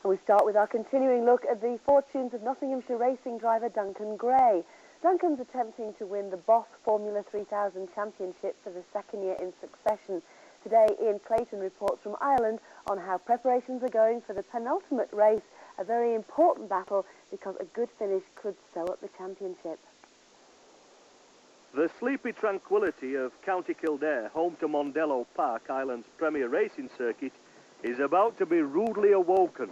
And we start with our continuing look at the fortunes of Nottinghamshire racing driver Duncan Gray. Duncan's attempting to win the Boss Formula 3000 Championship for the second year in succession. Today, Ian Clayton reports from Ireland on how preparations are going for the penultimate race, a very important battle because a good finish could sew up the championship. The sleepy tranquility of County Kildare, home to Mondello Park, Ireland's premier racing circuit, is about to be rudely awoken.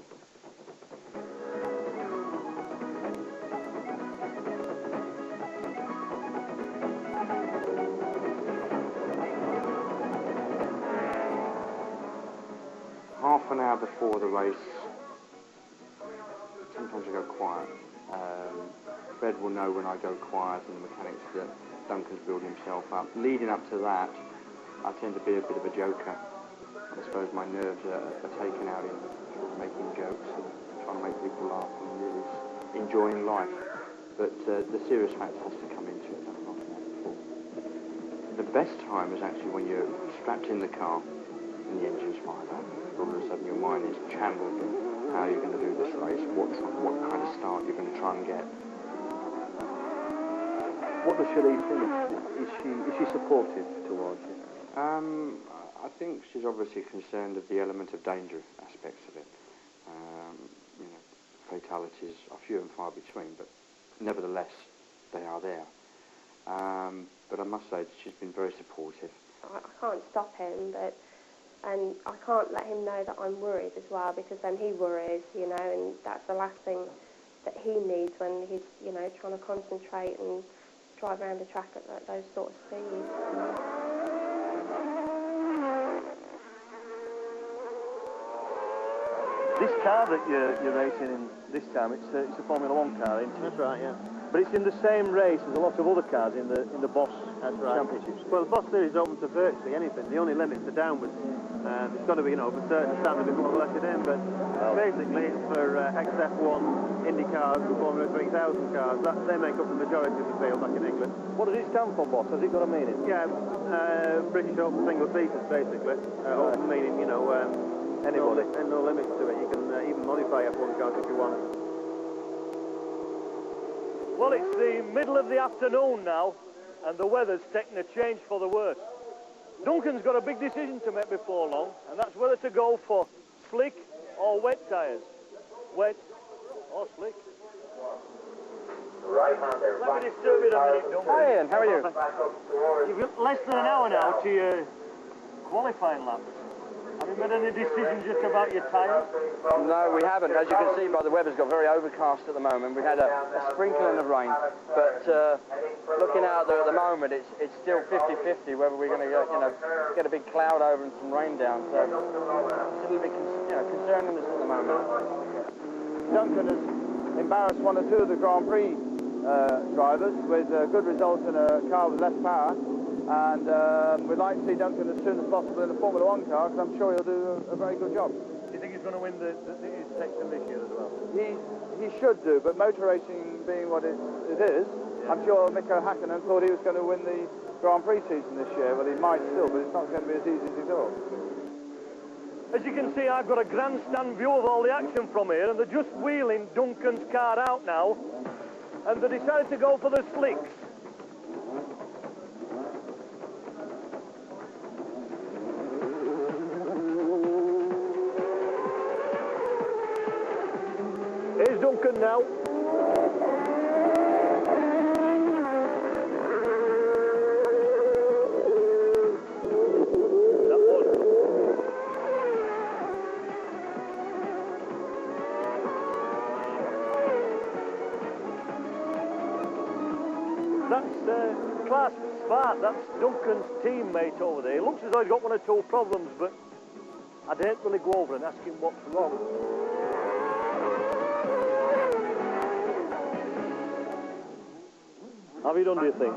Half an hour before the race, sometimes I go quiet. Fred will know when I go quiet, and the mechanics that Duncan's building himself up. Leading up to that, I tend to be a bit of a joker. I suppose my nerves are taken out in sort of making jokes and trying to make people laugh and really enjoying life. But the serious factor has to come into it. I've not done that before. The best time is actually when you're strapped in the car and the engine's fired up. All of a sudden your mind is channeled in how you're going to do this race, what kind of start you're going to try and get. What does Cherie think? Is she supportive towards you? I think she's obviously concerned of the element of danger aspects of it. You know, fatalities are few and far between, but nevertheless, they are there. But I must say that she's been very supportive. I can't stop him, and I can't let him know that I'm worried as well, because then he worries, you know, and that's the last thing that he needs when he's, you know, trying to concentrate and drive around the track at those sort of speeds. This car that you're racing in this time, it's a Formula 1 car, isn't it? That's right, yeah. But it's in the same race as a lot of other cars in the Boss Championships. Well, the Boss Series is open to virtually anything. The only limits are downwards. It's got to be, you know, of a certain standard before we let it in, but basically it's for XF1, Indy cars, and Formula 3000 cars. They make up the majority of the field back in England. What does it stand for, Boss? Has it got a meaning? Yeah, British Open Single Seaters, basically. Open meaning, you know, anybody. And no limits to it. You can even modify F1 cars if you want. Well, it's the middle of the afternoon now, and the weather's taken a change for the worse. Duncan's got a big decision to make before long, and that's whether to go for slick or wet tyres. Wet or slick. Let me disturb you a minute, Duncan. Hi, Ian, how are you? You've got less than an hour now to your qualifying lap. Have you made any decisions just about your tyres? No, we haven't. As you can see, by the weather's got very overcast at the moment. We've had a sprinkling of rain, but looking out there at the moment, it's still 50-50 whether we're going to get a big cloud over and some rain down. So it's a little bit concerning us at the moment. Duncan has embarrassed one or two of the Grand Prix drivers with good results in a car with less power. And we'd like to see Duncan as soon as possible in a Formula 1 car, because I'm sure he'll do a very good job. Do you think he's going to win his section this year as well? He should do, but motor racing being what it is, yeah. I'm sure Mikko Hakkinen thought he was going to win the Grand Prix season this year. Well, he might still, but it's not going to be as easy as he thought. As you can see, I've got a grandstand view of all the action from here, and they're just wheeling Duncan's car out now, and they decided to go for the slicks. Here's Duncan now. That's Klaas Svart. That's Duncan's teammate over there. He looks as though he's got one or two problems, but I daren't really go over and ask him what's wrong. Have you done, do you think?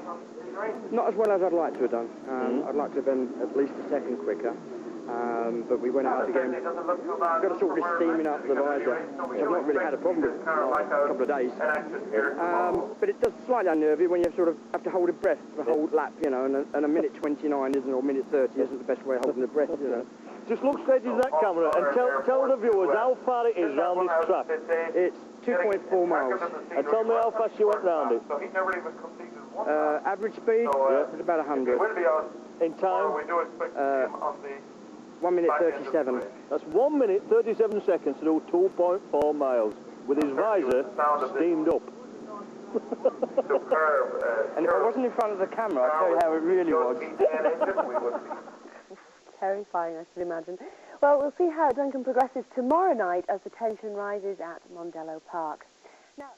Not as well as I'd like to have done. I'd like to have been at least a second quicker. But we went out again. Got to sort of steaming up the visor, which I've not really had a problem with the last couple of days. But it does slightly unnerve you when you sort of have to hold a breath for a whole lap, you know, and a minute 29 isn't, or minute 30 isn't the best way of holding a breath, you know. Just look straight into that camera and tell the viewers how far it is round this track. It's 2.4 miles. And tell me how fast you went round it. Average speed, Yeah. about 100. In time? 1 minute 37. That's 1 minute 37 seconds to do 2.4 miles with his visor steamed up. And if I wasn't in front of the camera, I'd tell you how it really was. Terrifying, I should imagine. Well, we'll see how Duncan progresses tomorrow night as the tension rises at Mondello Park. Now.